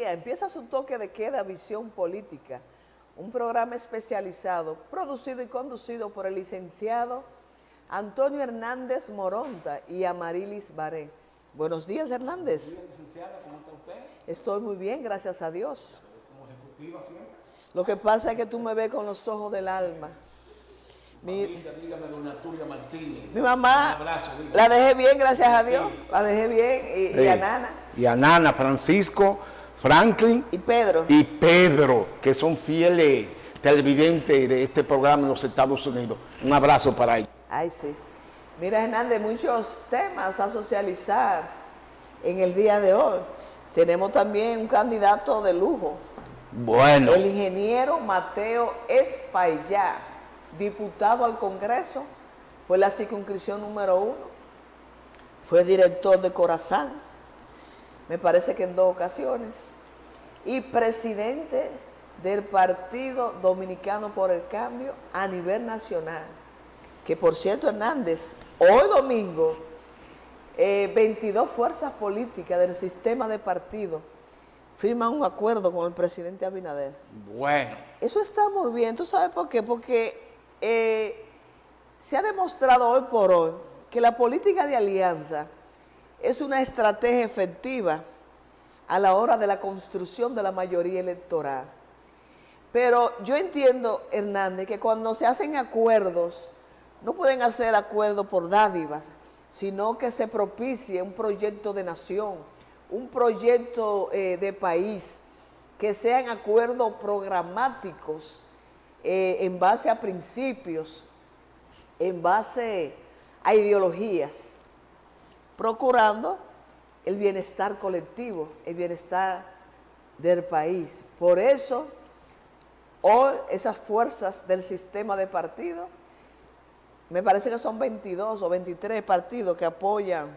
día. Empieza su toque de queda, visión política, un programa especializado, producido y conducido por el licenciado Antonio Hernández Moronta y Amarilis Baré. Buenos días, Hernández. Buenos días, licenciada, ¿cómo está usted? Estoy muy bien, gracias a Dios. Como ejecutiva siempre. Lo que pasa es que tú me ves con los ojos del alma. Dígame, doña Tulia Martínez. Mi mamá, Un abrazo, la dejé bien, gracias a Dios. La dejé bien. Y a Nana. Y a Nana, Francisco, Franklin Y Pedro. y Pedro, que son fieles televidentes de este programa en los Estados Unidos. Un abrazo para ellos. Ay, sí. Mira, Hernández, muchos temas a socializar en el día de hoy. Tenemos también un candidato de lujo. Bueno. El ingeniero Mateo Espaillá, diputado al Congreso por la circunscripción número 1. Fue director de Corazán, me parece que en 2 ocasiones. Y presidente del Partido Dominicano por el Cambio a nivel nacional. Que por cierto, Hernández, hoy domingo, 22 fuerzas políticas del sistema de partido firman un acuerdo con el presidente Abinader. Bueno. Eso está muy bien. ¿Tú sabes por qué? Porque se ha demostrado hoy por hoy que la política de alianza es una estrategia efectiva a la hora de la construcción de la mayoría electoral. Pero yo entiendo, Hernández, que cuando se hacen acuerdos, no pueden hacer acuerdos por dádivas, sino que se propicie un proyecto de nación, un proyecto de país, que sean acuerdos programáticos en base a principios, en base a ideologías, procurando el bienestar colectivo, el bienestar del país. Por eso, hoy esas fuerzas del sistema de partidos, me parece que son 22 o 23 partidos que apoyan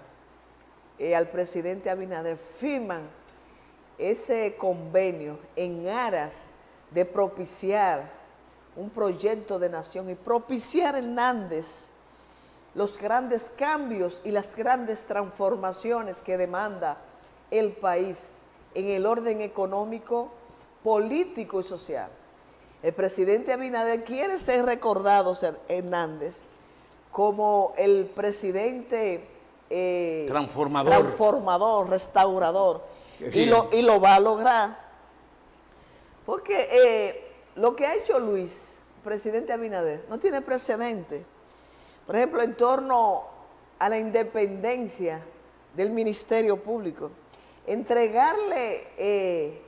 al presidente Abinader, firman ese convenio en aras de propiciar un proyecto de nación y propiciar, Hernández, los grandes cambios y las grandes transformaciones que demanda el país en el orden económico, político y social. El presidente Abinader quiere ser recordado, Hernández, como el presidente transformador, restaurador, y lo va a lograr, porque lo que ha hecho Luis, presidente Abinader, no tiene precedente. Por ejemplo, en torno a la independencia del Ministerio Público, entregarle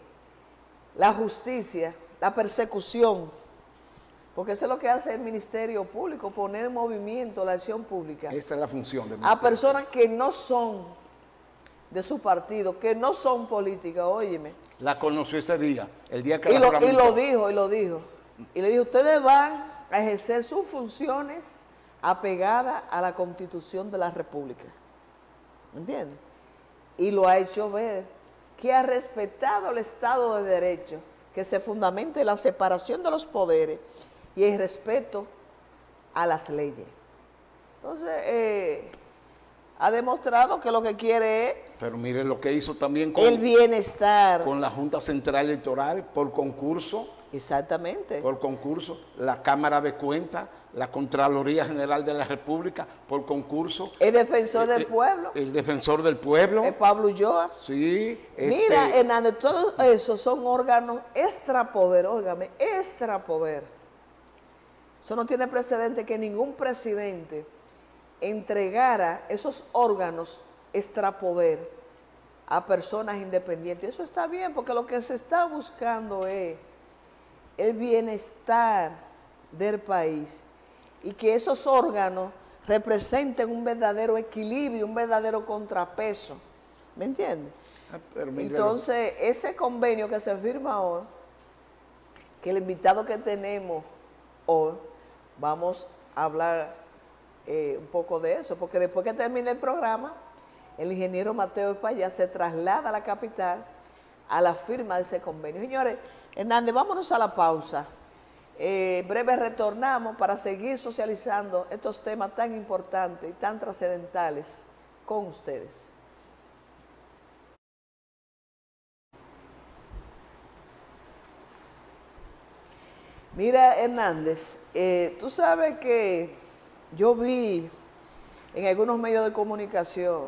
la justicia, la persecución, porque eso es lo que hace el Ministerio Público, poner en movimiento la acción pública. Esa es la función del a personas que no son de su partido, que no son políticas, óyeme. La conoció ese día, el día que Y la lo dijo. Y le dijo, ustedes van a ejercer sus funciones apegadas a la Constitución de la República. ¿Me entiendes? Y lo ha hecho ver que ha respetado el Estado de Derecho, que se fundamenta en la separación de los poderes y el respeto a las leyes. Entonces, ha demostrado que lo que quiere es... Pero mire lo que hizo también el bienestar. Con la Junta Central Electoral, por concurso. Exactamente. Por concurso, la Cámara de Cuentas, la Contraloría General de la República, por concurso. El defensor del pueblo. El defensor del pueblo. El Pablo Ulloa. Sí. Mira, Hernández, todos esos son órganos extrapoder, óigame, extrapoder. Eso no tiene precedente que ningún presidente entregara esos órganos extrapoder a personas independientes. Eso está bien, porque lo que se está buscando es el bienestar del país y que esos órganos representen un verdadero equilibrio, un verdadero contrapeso. ¿Me entiendes? Entonces, ese convenio que se firma hoy, que el invitado que tenemos hoy, vamos a hablar un poco de eso, porque después que termine el programa, el ingeniero Mateo Espaillá se traslada a la capital a la firma de ese convenio. Señores, Hernández, vámonos a la pausa. Breve retornamos para seguir socializando estos temas tan importantes y tan trascendentales con ustedes. Mira, Hernández, tú sabes que yo vi en algunos medios de comunicación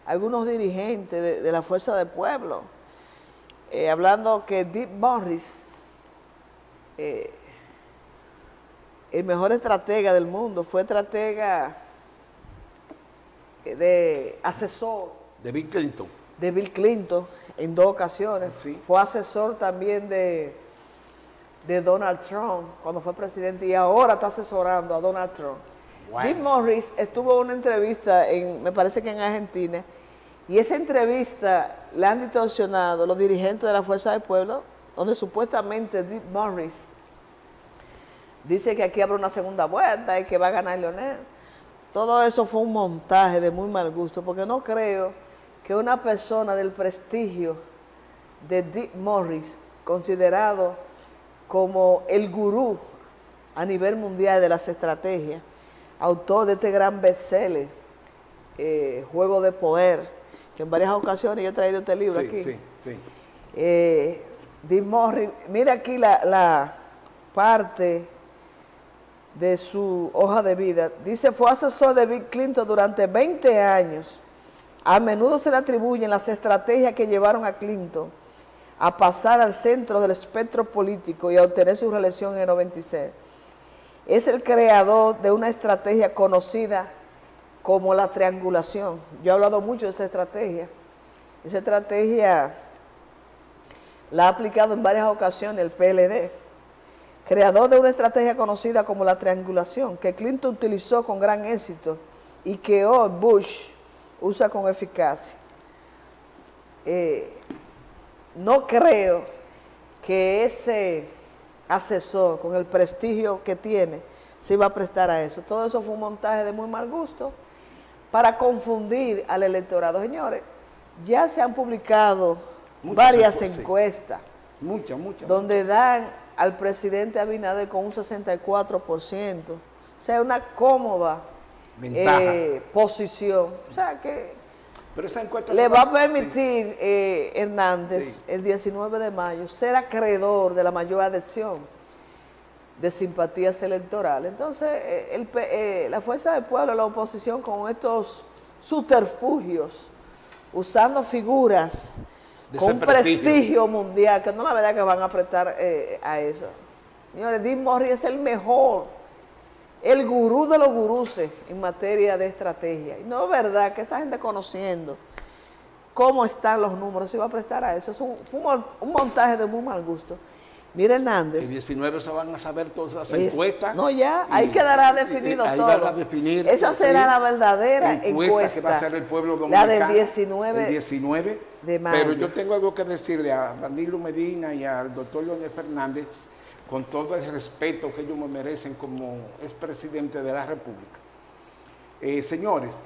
algunos dirigentes de la Fuerza del Pueblo hablando que Dick Morris, el mejor estratega del mundo, fue estratega de asesor De Bill Clinton. de Bill Clinton en 2 ocasiones. Sí. Fue asesor también de Donald Trump cuando fue presidente y ahora está asesorando a Donald Trump. Wow. Jim Morris estuvo en una entrevista, me parece que en Argentina, y esa entrevista la han distorsionado los dirigentes de la Fuerza del Pueblo, donde supuestamente Jim Morris dice que aquí habrá una segunda vuelta y que va a ganar Leonel. Todo eso fue un montaje de muy mal gusto, porque no creo que una persona del prestigio de Dick Morris, considerado como el gurú a nivel mundial de las estrategias, autor de este gran bestseller, Juego de Poder, que en varias ocasiones yo he traído este libro aquí. Sí. Dick Morris, mira aquí la parte de su hoja de vida. Dice, fue asesor de Bill Clinton durante 20 años. A menudo se le atribuyen las estrategias que llevaron a Clinton a pasar al centro del espectro político y a obtener su reelección en el 96. Es el creador de una estrategia conocida como la triangulación. Yo he hablado mucho de esa estrategia. Esa estrategia la ha aplicado en varias ocasiones el PLD. Creador de una estrategia conocida como la triangulación, que Clinton utilizó con gran éxito y que hoy Bush usa con eficacia. No creo que ese asesor, con el prestigio que tiene, se iba a prestar a eso. Todo eso fue un montaje de muy mal gusto para confundir al electorado. Señores, ya se han publicado varias encuestas, Muchas. donde dan al presidente Abinader con un 64%, o sea, una cómoda ventaja. posición. O sea, que Pero esa encuesta le se va a permitir, Hernández, Sí. el 19 de mayo, ser acreedor de la mayor adhesión de simpatías electorales. Entonces, la Fuerza del Pueblo, la oposición, con estos subterfugios, usando figuras De con ese un prestigio. prestigio mundial, que no la verdad que van a apretar a eso. Señores, Dick Morris es el mejor, el gurú de los guruses en materia de estrategia. Y no es verdad que esa gente conociendo cómo están los números se va a prestar a eso. Fue un montaje de muy mal gusto. Mira, Hernández. El 19 se van a saber todas esas encuestas. No, ya, ahí quedará definido ahí todo. van a definir, Esa será sí, la verdadera encuesta que va a ser el pueblo la dominicano. del 19, el 19 de mayo. Pero yo tengo algo que decirle a Danilo Medina y al doctor Leonel Fernández, con todo el respeto que ellos me merecen como expresidente de la República. Señores,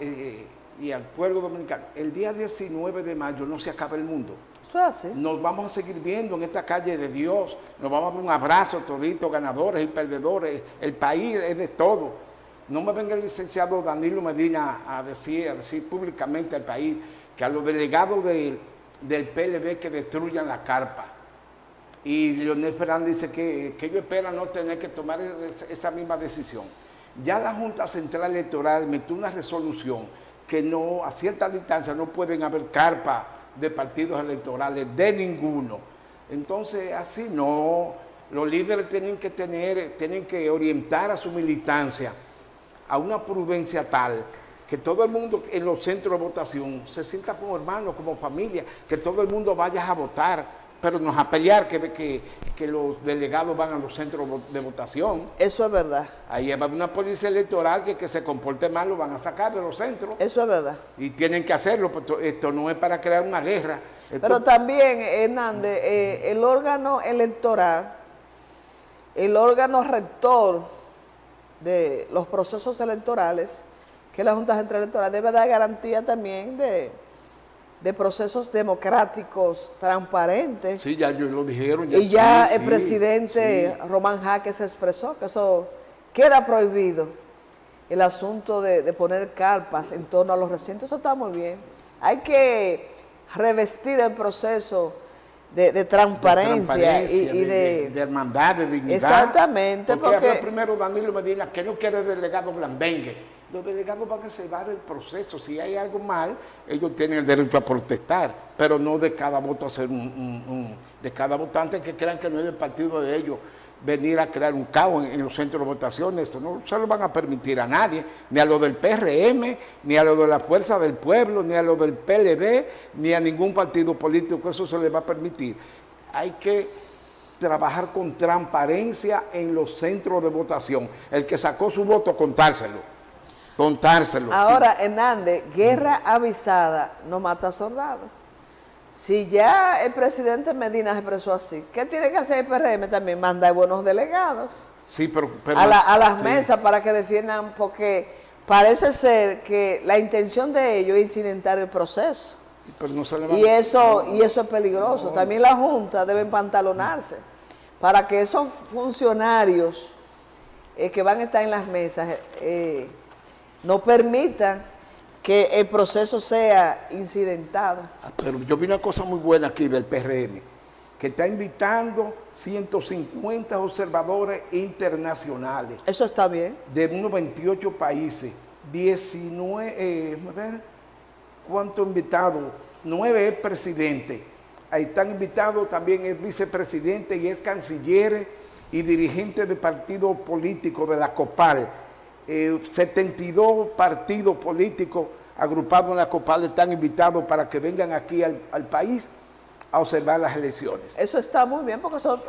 y al pueblo dominicano, el día 19 de mayo no se acaba el mundo. Eso es así. Nos vamos a seguir viendo en esta calle de Dios, nos vamos a dar un abrazo toditos, ganadores y perdedores, el país es de todo. No me venga el licenciado Danilo Medina a decir públicamente al país que a los delegados del PLD que destruyan la carpa. Y Leonel Fernández dice que ellos esperan no tener que tomar esa misma decisión. Ya la Junta Central Electoral metió una resolución que no, a cierta distancia no pueden haber carpas de partidos electorales, de ninguno. Entonces, así no, los líderes tienen que orientar a su militancia a una prudencia tal que todo el mundo en los centros de votación se sienta como hermanos, como familia, que todo el mundo vaya a votar, pero no a pelear que los delegados van a los centros de votación. Eso es verdad. Ahí va una policía electoral que se comporte mal, lo van a sacar de los centros. Eso es verdad. Y tienen que hacerlo, porque esto no es para crear una guerra. Pero también, Hernández, el órgano electoral, el órgano rector de los procesos electorales, que es la Junta Central Electoral, debe dar garantía también de procesos democráticos, transparentes. Sí, ya ellos lo dijeron. Y ya sí, el presidente Román Jaques se expresó que eso queda prohibido, el asunto de poner carpas en torno a los recintos. Eso está muy bien. Hay que revestir el proceso de transparencia y de hermandad, de dignidad. Exactamente, porque porque primero Danilo Medina que no quiere delegado blambengue. Los delegados van a salvar el proceso. Si hay algo mal, ellos tienen el derecho a protestar, pero no de cada voto hacer de cada votante que crean que no es del partido de ellos venir a crear un caos en los centros de votación. Eso no se lo van a permitir a nadie, ni a lo del PRM, ni a lo de la Fuerza del Pueblo, ni a lo del PLD, ni a ningún partido político. Eso se le va a permitir. Hay que trabajar con transparencia en los centros de votación. El que sacó su voto, contárselo. Ahora, sí. Hernández, guerra avisada no mata soldados. Si ya el presidente Medina se expresó así, ¿qué tiene que hacer el PRM también? Mandar buenos delegados sí, a las sí. mesas para que defiendan, porque parece ser que la intención de ellos es incidentar el proceso. Pero no se le y eso es peligroso. No. También la Junta debe empantalonarse para que esos funcionarios que van a estar en las mesas no permitan que el proceso sea incidentado. Pero yo vi una cosa muy buena aquí del PRM, que está invitando 150 observadores internacionales. Eso está bien. De unos 28 países, 19, ¿cuántos invitados? 9 es presidente. Ahí están invitados también es vicepresidente y es canciller y dirigente de partidos políticos de la COPAL. 72 partidos políticos agrupados en la COPAL están invitados para que vengan aquí al país a observar las elecciones. Eso está muy bien porque eso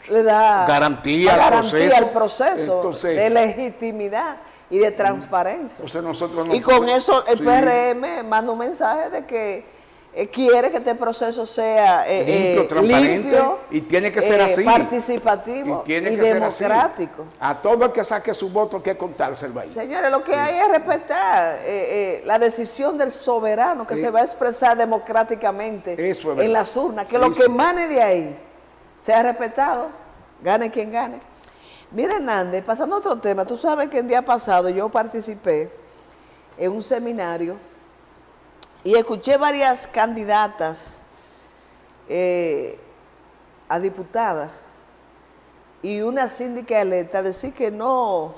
le da garantía al proceso entonces, de legitimidad y de transparencia. Entonces nosotros y con eso el PRM manda un mensaje de que quiere que este proceso sea limpio, transparente, y tiene que ser así, participativo y democrático. A todo el que saque su voto hay que contárselo ahí. Señores, lo que hay es respetar la decisión del soberano que se va a expresar democráticamente en las urnas, que lo que emane de ahí sea respetado, gane quien gane. Mira, Hernández, pasando a otro tema, tú sabes que el día pasado yo participé en un seminario y escuché varias candidatas a diputadas y una síndica electa decir que no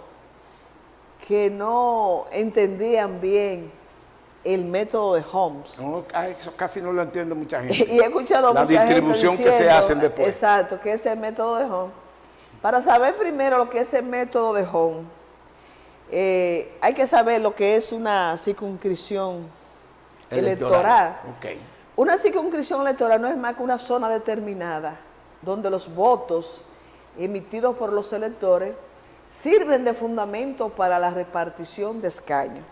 entendían bien el método de Homs. No, eso casi no lo entiende mucha gente. Y he escuchado a mucha gente distribución que se hacen después. Exacto, que es el método de Homs. Para saber primero lo que es el método de Homs, hay que saber lo que es una circunscripción electoral. Okay. Una circunscripción electoral no es más que una zona determinada donde los votos emitidos por los electores sirven de fundamento para la repartición de escaños.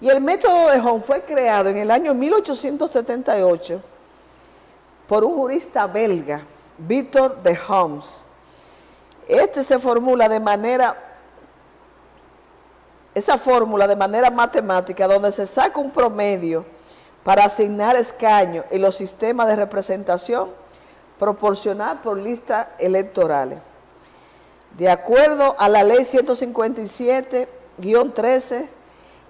Y el método de Homs fue creado en el año 1878 por un jurista belga, Victor de Homs. Esa fórmula de manera matemática donde se saca un promedio para asignar escaños en los sistemas de representación proporcional por listas electorales. De acuerdo a la ley 157-13,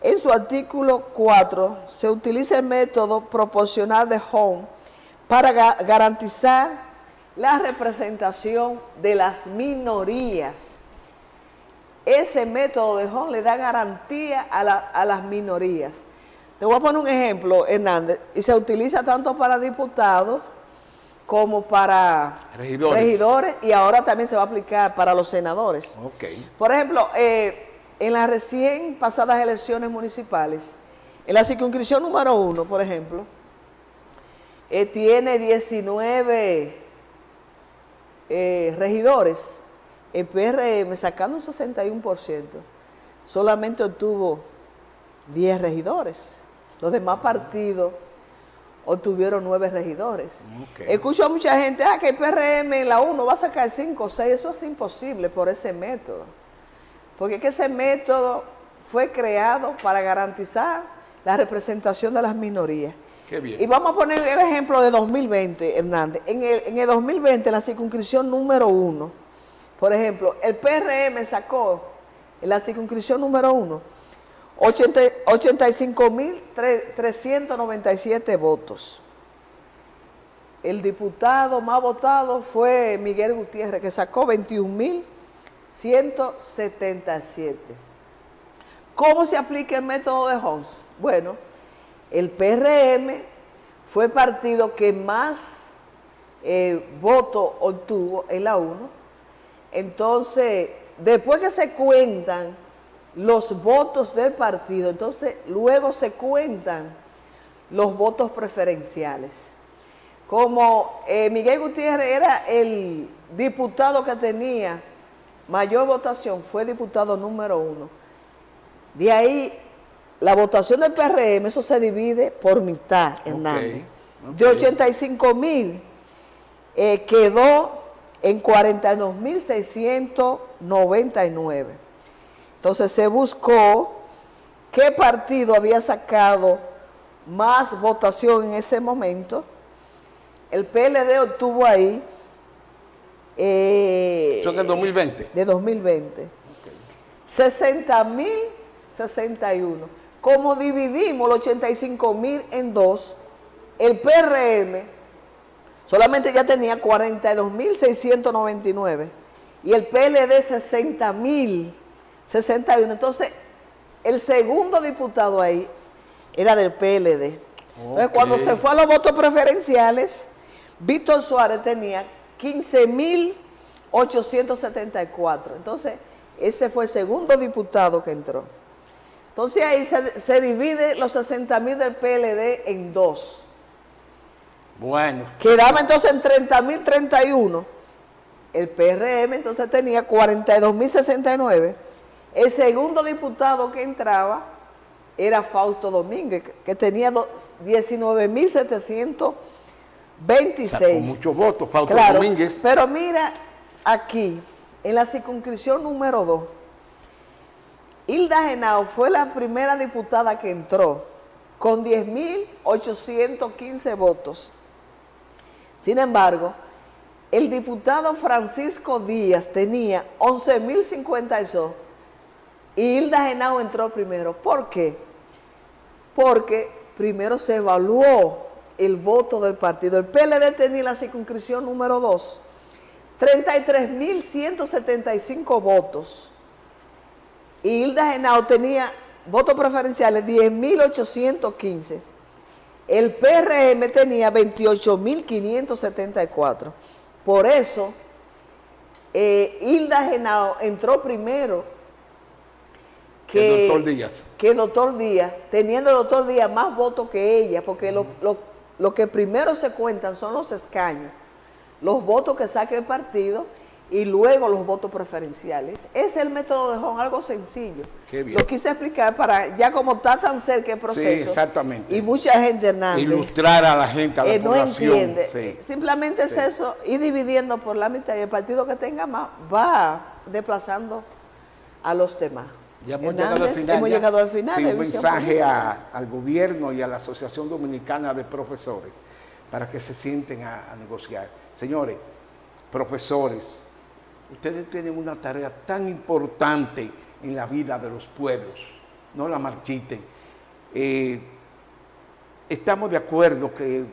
en su artículo 4 se utiliza el método proporcional de Homs para garantizar la representación de las minorías. Ese método de Homs le da garantía a las minorías. Te voy a poner un ejemplo, Hernández, y se utiliza tanto para diputados como para regidores y ahora también se va a aplicar para los senadores. Okay. Por ejemplo, en las recién pasadas elecciones municipales, en la circunscripción número 1, por ejemplo, tiene 19 regidores. El PRM, sacando un 61%, solamente obtuvo 10 regidores. Los demás partidos obtuvieron 9 regidores. Okay. Escucho a mucha gente, que el PRM en la 1 va a sacar 5 o 6. Eso es imposible por ese método. Porque es que ese método fue creado para garantizar la representación de las minorías. Qué bien. Y vamos a poner el ejemplo de 2020, Hernández. En el 2020, en la circunscripción número 1, por ejemplo, el PRM sacó en la circunscripción número 1 85.397 votos. el diputado más votado fue Miguel Gutiérrez, que sacó 21.177. ¿Cómo se aplica el método de Homs? Bueno, el PRM fue el partido que más votos obtuvo en la 1. Entonces, después que se cuentan los votos del partido, entonces luego se cuentan los votos preferenciales. Como Miguel Gutiérrez era el diputado que tenía mayor votación, fue diputado número 1. De ahí, la votación del PRM, eso se divide por mitad, Hernández. De 85.000, quedó en 42.699. Entonces se buscó qué partido había sacado más votación en ese momento. El PLD obtuvo ahí... ¿Son del 2020? De 2020. Okay. 60.061. Como dividimos los 85.000 en dos, el PRM solamente ya tenía 42.699 y el PLD 60.061. Entonces, el segundo diputado ahí era del PLD. Entonces, cuando se fue a los votos preferenciales, Víctor Suárez tenía 15.874. Entonces, ese fue el segundo diputado que entró. Entonces, ahí se divide los 60.000 del PLD en dos. Bueno. Quedaba entonces en 30.031. El PRM entonces tenía 42.069. El segundo diputado que entraba era Fausto Domínguez, que tenía 19.726. Con muchos votos, Fausto Domínguez. Pero mira, aquí, en la circunscripción número 2, Hilda Henao fue la primera diputada que entró, con 10.815 votos. Sin embargo, el diputado Francisco Díaz tenía 11.052 y Hilda Henao entró primero. ¿Por qué? Porque primero se evaluó el voto del partido. El PLD tenía la circunscripción número 2, 33.175 votos. Y Hilda Henao tenía votos preferenciales 10.815. El PRM tenía 28.574. Por eso, Hilda Henao entró primero que el doctor Díaz. Que el doctor Díaz, teniendo el doctor Díaz más votos que ella, porque lo que primero se cuentan son los escaños, los votos que saque el partido y luego los votos preferenciales. Ese es el método de Homs, algo sencillo. Qué bien. Lo quise explicar para, ya como está tan cerca el proceso. Sí, exactamente. Y mucha gente, Hernández, ilustrar a la gente, a la población. No entiende. Sí. Simplemente es eso, ir dividiendo por la mitad y el partido que tenga más va desplazando a los demás. Ya hemos llegado al final. Hemos llegado al final. Sí, un mensaje al gobierno y a la Asociación Dominicana de Profesores para que se sienten a negociar. Señores, profesores, ustedes tienen una tarea tan importante en la vida de los pueblos. No la marchiten. Estamos de acuerdo que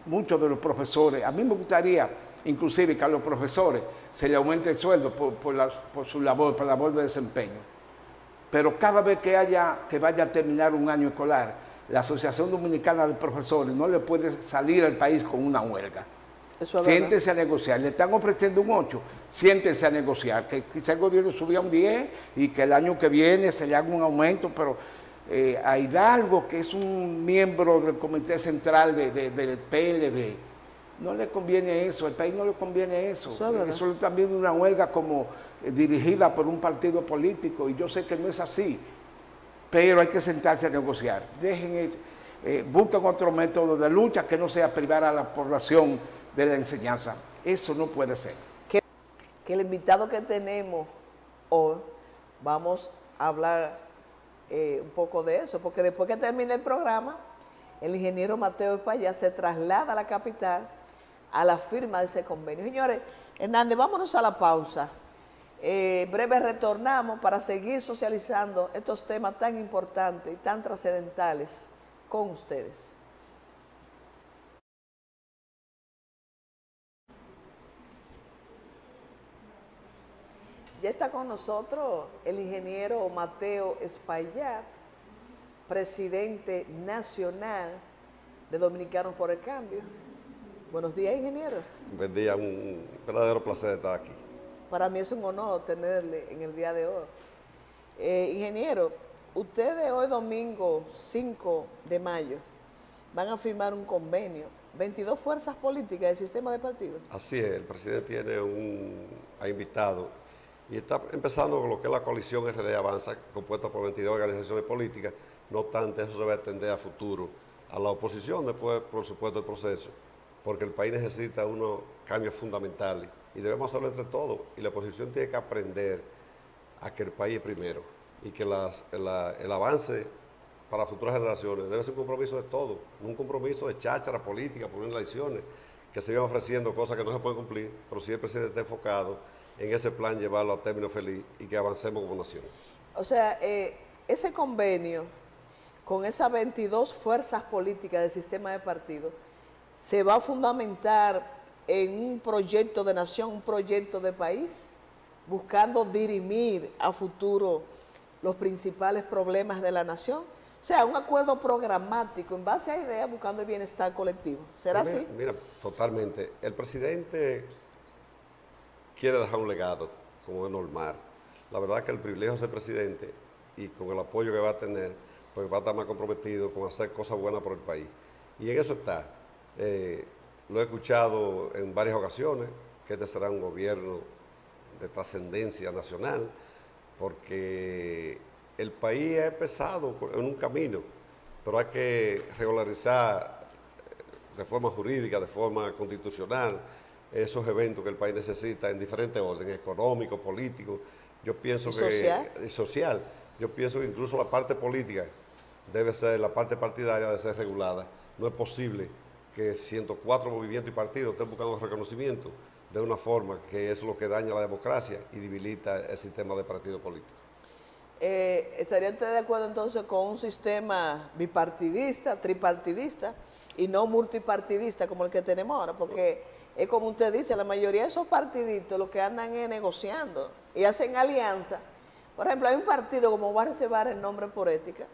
muchos de los profesores, a mí me gustaría inclusive que a los profesores se le aumente el sueldo por su labor, por la labor de desempeño. Pero cada vez que vaya a terminar un año escolar, la Asociación Dominicana de Profesores no le puede salir al país con una huelga. Siéntense a negociar. Le están ofreciendo un 8, siéntense a negociar. Que quizá el gobierno subía un 10 y que el año que viene se le haga un aumento, pero a Hidalgo, que es un miembro del Comité Central del PLD, no le conviene eso, al país no le conviene eso. Eso también es una huelga como dirigida por un partido político, y yo sé que no es así, pero hay que sentarse a negociar. Busquen otro método de lucha que no sea privar a la población de la enseñanza. Eso no puede ser. Que el invitado que tenemos hoy, vamos a hablar un poco de eso, porque después que termine el programa, el ingeniero Mateo Espaillat se traslada a la capital a la firma de ese convenio. Señores, Hernández, vámonos a la pausa. Breve retornamos para seguir socializando estos temas tan importantes y tan trascendentales con ustedes. Ya está con nosotros el ingeniero Mateo Espaillat, presidente nacional de Dominicanos por el Cambio. Buenos días, ingeniero. Buen día, un verdadero placer estar aquí. Para mí es un honor tenerle en el día de hoy. Ingeniero, ustedes hoy domingo 5 de mayo van a firmar un convenio, 22 fuerzas políticas del sistema de partidos. Así es, el presidente ha invitado y está empezando con lo que es la coalición RD Avanza, compuesta por 22 organizaciones políticas. No obstante, eso se va a extender a futuro a la oposición después, por supuesto, del proceso, porque el país necesita unos cambios fundamentales y debemos hacerlo entre todos. Y la oposición tiene que aprender a que el país es primero y que el avance para futuras generaciones debe ser un compromiso de todos, no un compromiso de cháchara política por unas elecciones que se iban ofreciendo cosas que no se pueden cumplir, pero si el presidente está enfocado en ese plan, llevarlo a término feliz y que avancemos como nación. O sea, ese convenio con esas 22 fuerzas políticas del sistema de partidos se va a fundamentar en un proyecto de nación, un proyecto de país, buscando dirimir a futuro los principales problemas de la nación. O sea, un acuerdo programático en base a ideas buscando el bienestar colectivo. ¿Será así? Mira, totalmente. El presidente quiere dejar un legado, como es normal. La verdad es que el privilegio de ser presidente y con el apoyo que va a tener, pues va a estar más comprometido con hacer cosas buenas por el país. Y en eso está. Lo he escuchado en varias ocasiones, que este será un gobierno de trascendencia nacional, porque el país ha empezado en un camino, pero hay que regularizar de forma jurídica, de forma constitucional, esos eventos que el país necesita en diferentes órdenes, económico, político. Yo pienso social. Yo pienso que incluso la parte política debe ser, la parte partidaria debe ser regulada. No es posible que 104 movimientos y partidos estén buscando reconocimiento de una forma que es lo que daña la democracia y debilita el sistema de partidos políticos. ¿Estaría usted de acuerdo entonces con un sistema bipartidista, tripartidista y no multipartidista como el que tenemos ahora? Porque es como usted dice, la mayoría de esos partiditos lo que andan es negociando y hacen alianza. Por ejemplo, hay un partido, como va a reservar el nombre por ética,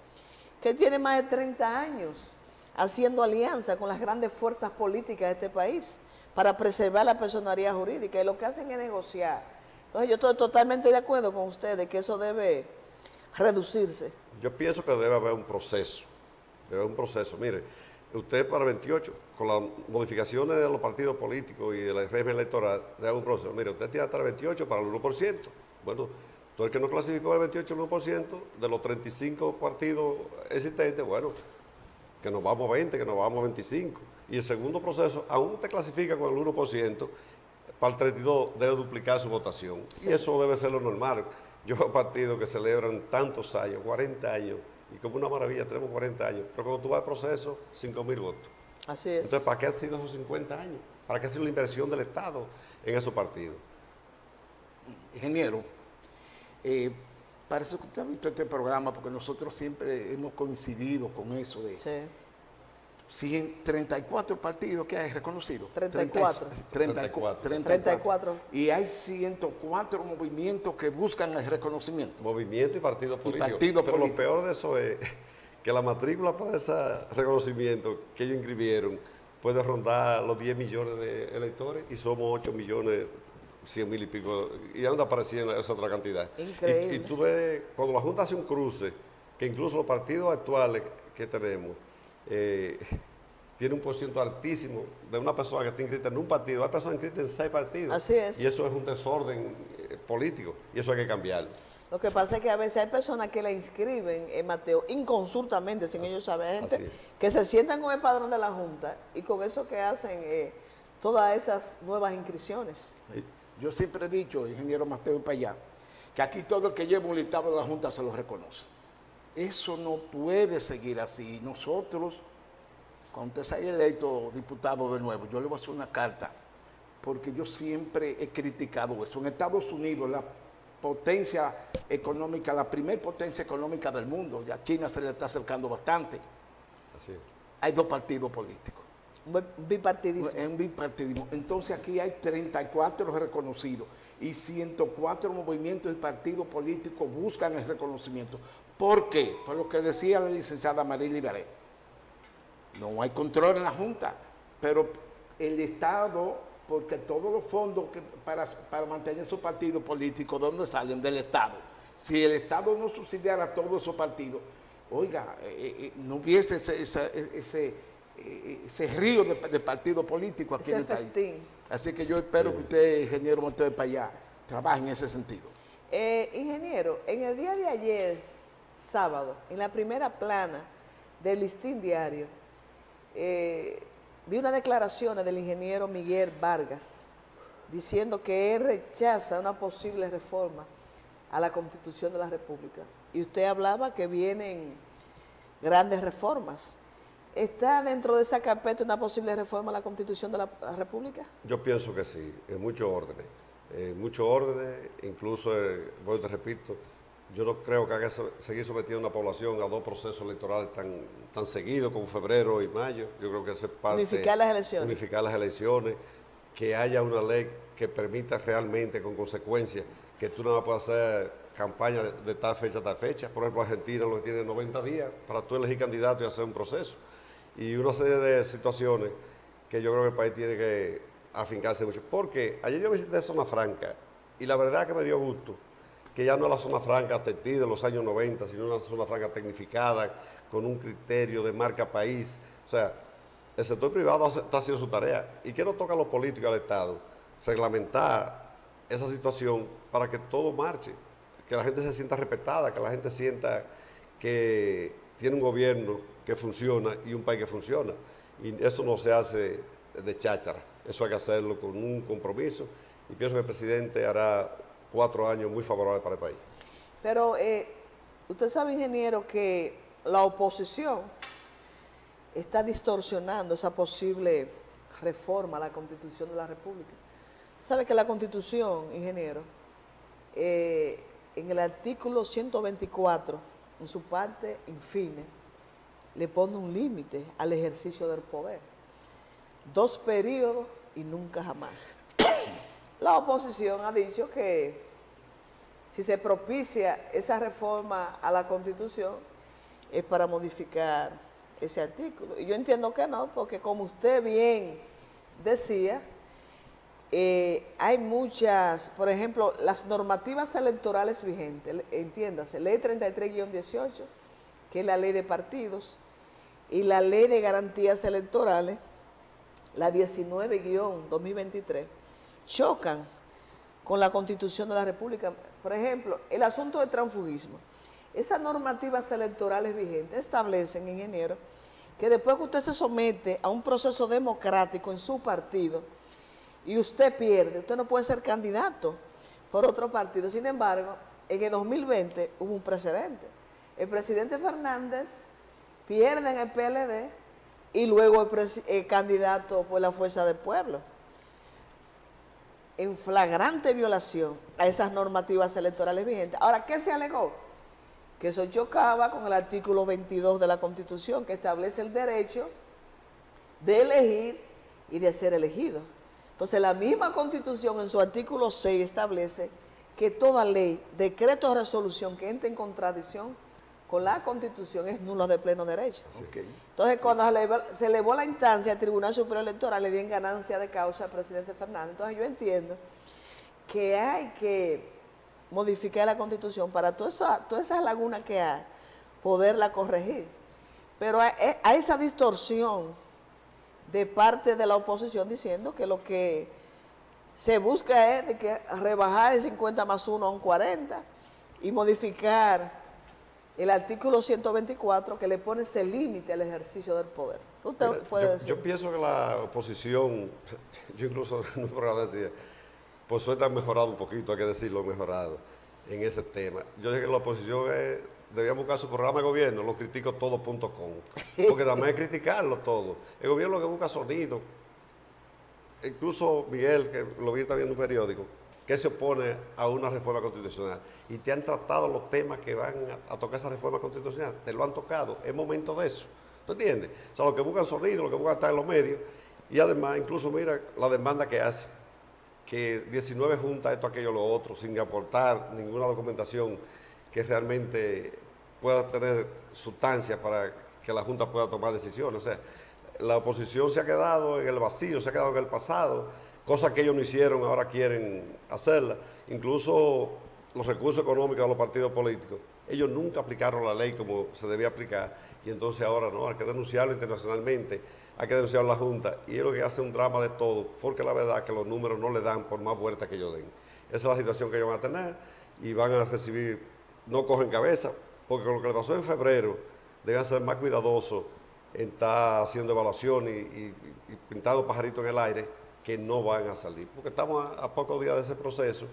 que tiene más de 30 años haciendo alianza con las grandes fuerzas políticas de este país para preservar la personalidad jurídica, y lo que hacen es negociar. Entonces yo estoy totalmente de acuerdo con usted de que eso debe reducirse. Yo pienso que debe haber un proceso. Mire, usted para el 28, con las modificaciones de los partidos políticos y del régimen electoral, debe haber un proceso. Mire, usted tiene hasta el 28 para el 1%. Bueno, todo el que no clasificó el 28 el 1% de los 35 partidos existentes, bueno, que nos vamos a 20, que nos vamos a 25. Y el segundo proceso, aún usted clasifica con el 1%, para el 32 debe duplicar su votación. Sí. Y eso debe ser lo normal. Yo veo partidos que celebran tantos años, 40 años, y como una maravilla, tenemos 40 años, pero cuando tú vas al proceso, 5.000 votos. Así es. Entonces, ¿para qué han sido esos 50 años? ¿Para qué ha sido la inversión del Estado en esos partidos? Ingeniero, parece que usted ha visto este programa, porque nosotros siempre hemos coincidido con eso de... Sí. Si en 34 partidos que hay reconocidos. 34. 34. Y hay 104 movimientos que buscan el reconocimiento. Movimiento y partidos políticos. Pero lo peor de eso es que la matrícula para ese reconocimiento que ellos inscribieron puede rondar los 10 millones de electores y somos 8 millones, 100.000 y pico. ¿Y dónde aparecían esa otra cantidad? Increíble. Y tú ves, cuando la Junta hace un cruce, que incluso los partidos actuales que tenemos, tiene un porciento altísimo de una persona que está inscrita en un partido. Hay personas inscritas en 6 partidos. Así es. Y eso es un desorden político y eso hay que cambiarlo. Lo que pasa es que a veces hay personas que la inscriben, Mateo, inconsultamente, sin ellos saber. Hay gente que se sientan con el padrón de la Junta y con eso que hacen todas esas nuevas inscripciones. Yo siempre he dicho, ingeniero Mateo Espaillat, que aquí todo el que lleva un listado de la Junta se lo reconoce. Eso no puede seguir así. Nosotros, cuando usted se haya electo diputado de nuevo, yo le voy a hacer una carta, porque yo siempre he criticado eso. En Estados Unidos, la potencia económica, la primer potencia económica del mundo, ya China se le está acercando bastante. Así es. Hay 2 partidos políticos. Bipartidismo. En bipartidismo. Entonces aquí hay 34 reconocidos y 104 movimientos y partidos políticos buscan el reconocimiento. ¿Por qué? Por lo que decía la licenciada María Liberé. No hay control en la Junta, pero el Estado, porque todos los fondos para mantener su partido político, ¿dónde salen? Del Estado. Si el Estado no subsidiara todos esos partidos, oiga, no hubiese ese río de partidos políticos aquí en el país. Festín. Así que yo espero que usted, ingeniero Montoya Payá, trabaje en ese sentido. Ingeniero, en el día de ayer, sábado, en la primera plana del Listín Diario, vi unas declaraciones del ingeniero Miguel Vargas diciendo que él rechaza una posible reforma a la Constitución de la República. Y usted hablaba que vienen grandes reformas. ¿Está dentro de esa carpeta una posible reforma a la Constitución de la República? Yo pienso que sí, en muchos órdenes. Incluso, bueno, te repito, yo no creo que haya seguir sometiendo a una población a dos procesos electorales tan seguidos como febrero y mayo. Yo creo que eso es parte... Unificar las elecciones. Unificar las elecciones, que haya una ley que permita realmente, con consecuencias, que tú no puedas hacer campaña de tal fecha a tal fecha. Por ejemplo, Argentina lo que tiene 90 días para tú elegir candidato y hacer un proceso. Y una serie de situaciones que yo creo que el país tiene que afincarse mucho. Porque ayer yo visité Zona Franca y la verdad que me dio gusto que ya no es la Zona Franca TETI de los años 90, sino una Zona Franca tecnificada, con un criterio de marca país. O sea, el sector privado está haciendo su tarea. ¿Y qué nos toca a los políticos al Estado? Reglamentar esa situación para que todo marche, que la gente se sienta respetada, que la gente sienta que tiene un gobierno que funciona y un país que funciona. Y eso no se hace de cháchara, eso hay que hacerlo con un compromiso y pienso que el presidente hará 4 años muy favorables para el país. Pero usted sabe, ingeniero, que la oposición está distorsionando esa posible reforma a la Constitución de la República. ¿Sabe que la Constitución, ingeniero, en el artículo 124, en su parte infine, le pone un límite al ejercicio del poder? 2 periodos y nunca jamás. La oposición ha dicho que si se propicia esa reforma a la Constitución es para modificar ese artículo. Y yo entiendo que no, porque como usted bien decía, hay muchas, por ejemplo, las normativas electorales vigentes, entiéndase, ley 33-18, que es la ley de partidos, y la ley de garantías electorales, la 19-2023, chocan con la Constitución de la República. Por ejemplo, el asunto del transfugismo. Esas normativas electorales vigentes establecen, ingeniero, que después que usted se somete a un proceso democrático en su partido y usted pierde, usted no puede ser candidato por otro partido. Sin embargo, en el 2020 hubo un precedente. El presidente Fernández pierde en el PLD y luego el candidato por la Fuerza del Pueblo, en flagrante violación a esas normativas electorales vigentes. Ahora, ¿qué se alegó? Que eso chocaba con el artículo 22 de la Constitución, que establece el derecho de elegir y de ser elegido. Entonces, la misma Constitución en su artículo 6 establece que toda ley, decreto o resolución que entre en contradicción con la Constitución es nula de pleno derecho. Okay. Entonces, cuando se elevó la instancia al Tribunal Superior Electoral, le dieron ganancia de causa al presidente Fernández. Entonces, yo entiendo que hay que modificar la Constitución para todas esas lagunas que hay, poderla corregir. Pero hay esa distorsión de parte de la oposición diciendo que lo que se busca es de que rebajar el 50+1 a un 40 y modificar el artículo 124 que le pone ese límite al ejercicio del poder. ¿Qué usted puede decir? Yo pienso que la oposición, yo incluso en un programa decía, por suerte han mejorado un poquito, hay que decirlo, mejorado en ese tema. Yo dije que la oposición debía buscar su programa de gobierno, lo critico todo.com, porque nada más es criticarlo todo. El gobierno lo que busca sonido. Incluso Miguel, que lo vi también en un periódico, que se opone a una reforma constitucional y te han tratado los temas que van a tocar esa reforma constitucional, te lo han tocado, es momento de eso. ¿Tú entiendes? O sea, los que buscan sonido, los que buscan estar en los medios, y además, incluso mira la demanda que hace, que 19 juntas, esto, aquello, lo otro, sin aportar ninguna documentación que realmente pueda tener sustancia para que la Junta pueda tomar decisiones. O sea, la oposición se ha quedado en el vacío, se ha quedado en el pasado, cosas que ellos no hicieron, ahora quieren hacerlas. Incluso los recursos económicos de los partidos políticos, ellos nunca aplicaron la ley como se debía aplicar, y entonces ahora no, hay que denunciarlo internacionalmente, hay que denunciarlo a la Junta, y es lo que hace un drama de todo, porque la verdad es que los números no le dan por más vueltas que ellos den. Esa es la situación que ellos van a tener, y van a recibir, no cogen cabeza, porque lo que le pasó en febrero, deben ser más cuidadosos en estar haciendo evaluación y pintando pajaritos en el aire, que no van a salir, porque estamos a pocos días de ese proceso,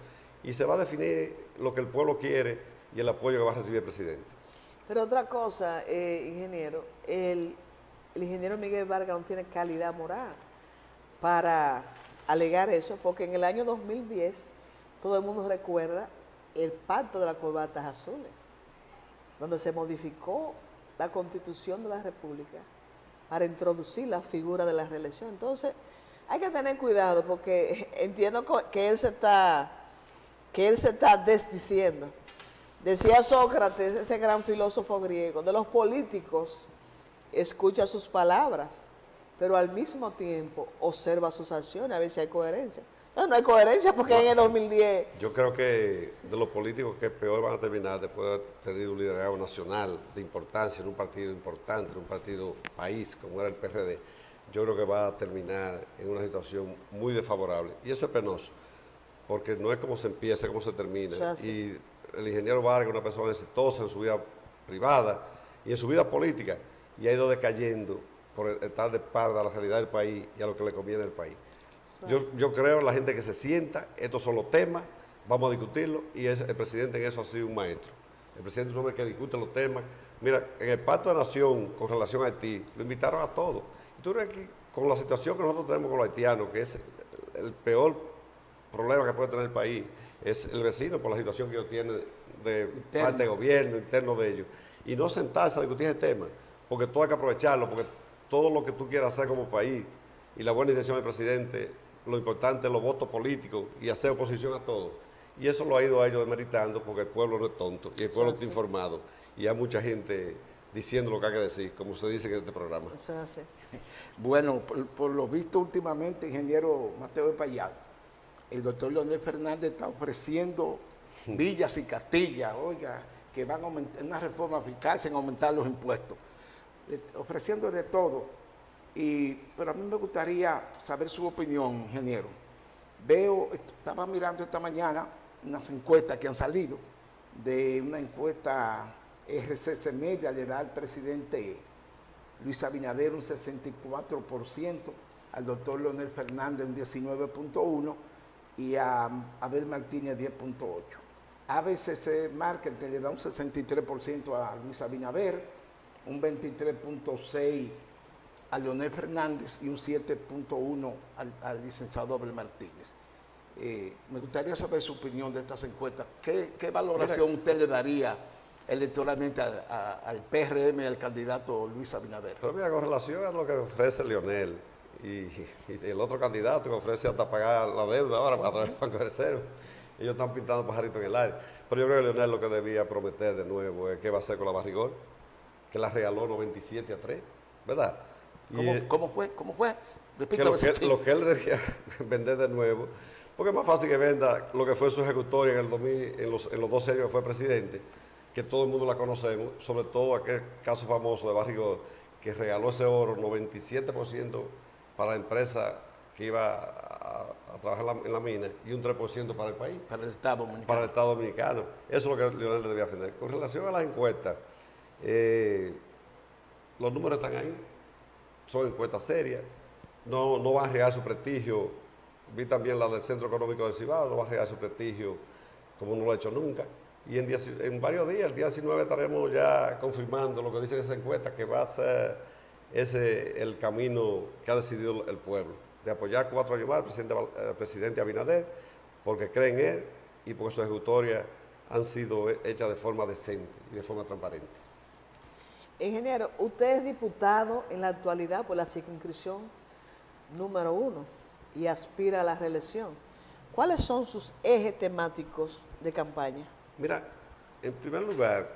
y se va a definir lo que el pueblo quiere y el apoyo que va a recibir el presidente. Pero otra cosa, ingeniero, el ingeniero Miguel Vargas no tiene calidad moral para alegar eso, porque en el año 2010 todo el mundo recuerda el pacto de las corbatas azules, donde se modificó la Constitución de la República para introducir la figura de la reelección. Entonces, hay que tener cuidado, porque entiendo que él se está desdiciendo. Decía Sócrates, ese gran filósofo griego, de los políticos escucha sus palabras, pero al mismo tiempo observa sus acciones, a ver si hay coherencia. No hay coherencia porque en el 2010... Yo creo que de los políticos que peor van a terminar después de haber tenido un liderazgo nacional de importancia en un partido importante, en un partido país como era el PRD, yo creo que va a terminar en una situación muy desfavorable. Y eso es penoso, porque no es como se empieza, como se termina. Y el ingeniero Vargas es una persona exitosa en su vida privada y en su vida política, y ha ido decayendo por estar de espalda a la realidad del país y a lo que le conviene al país. Yo creo en la gente que se sienta, estos son los temas, vamos a discutirlos, y el presidente en eso ha sido un maestro. El presidente es un hombre que discute los temas. Mira, en el Pacto de Nación con relación a Haití, lo invitaron a todos. Y tú ves que con la situación que nosotros tenemos con los haitianos, que es el peor problema que puede tener el país, es el vecino por la situación que ellos tienen de falta de gobierno interno de ellos. Y no sentarse a discutir ese tema, porque todo hay que aprovecharlo, porque todo lo que tú quieras hacer como país y la buena intención del presidente, lo importante es los votos políticos y hacer oposición a todo. Y eso lo ha ido a ellos demeritando, porque el pueblo no es tonto y el pueblo está informado. Y hay mucha gente diciendo lo que hay que decir, como se dice en este programa. Eso hace. Bueno, por lo visto últimamente, ingeniero Mateo de Payá, el doctor Leonel Fernández está ofreciendo villas y castillas, oiga, que van a aumentar, una reforma eficaz en aumentar los impuestos, ofreciendo de todo. Pero a mí me gustaría saber su opinión, ingeniero. Estaba mirando esta mañana unas encuestas que han salido, de una encuesta RCC Media, le da al presidente Luis Abinader un 64%, al doctor Leonel Fernández un 19.1% y a Abel Martínez 10.8%. ABCC Marketing le da un 63% a Luis Abinader, un 23.6% a Leonel Fernández y un 7.1% al licenciado Abel Martínez. Me gustaría saber su opinión de estas encuestas. ¿Qué valoración usted le daría electoralmente al PRM y al candidato Luis Abinader? Pero mira, con relación a lo que ofrece Leonel y el otro candidato que ofrece hasta pagar la deuda ahora a través del Banco de Reserva, ellos están pintando pajaritos en el aire. Pero yo creo que Leonel lo que debía prometer de nuevo es qué va a hacer con la Barrigol, que la regaló 97-3, ¿verdad? ¿Cómo fue? Que lo que él debía vender de nuevo, porque es más fácil que venda lo que fue su ejecutoria en los 2 años que fue presidente, que todo el mundo la conocemos, sobre todo aquel caso famoso de Barrigol, que regaló ese oro, 97% para la empresa que iba a trabajar en la mina y un 3% para el país. Para el Estado Dominicano. Para el Estado Dominicano. Eso es lo que Leonel debía vender. Con relación a las encuestas, los números están ahí, son encuestas serias, no van a arriesgar su prestigio. Vi también la del Centro Económico del Cibao, no va a arriesgar su prestigio como no lo ha hecho nunca. Y en varios días, el día 19, estaremos ya confirmando lo que dice esa encuesta, que va a ser ese el camino que ha decidido el pueblo, de apoyar 4 años más al presidente Abinader, porque cree en él y porque sus ejecutorias han sido hechas de forma decente y de forma transparente. Ingeniero, usted es diputado en la actualidad por la circunscripción número 1 y aspira a la reelección. ¿Cuáles son sus ejes temáticos de campaña? Mira, en primer lugar,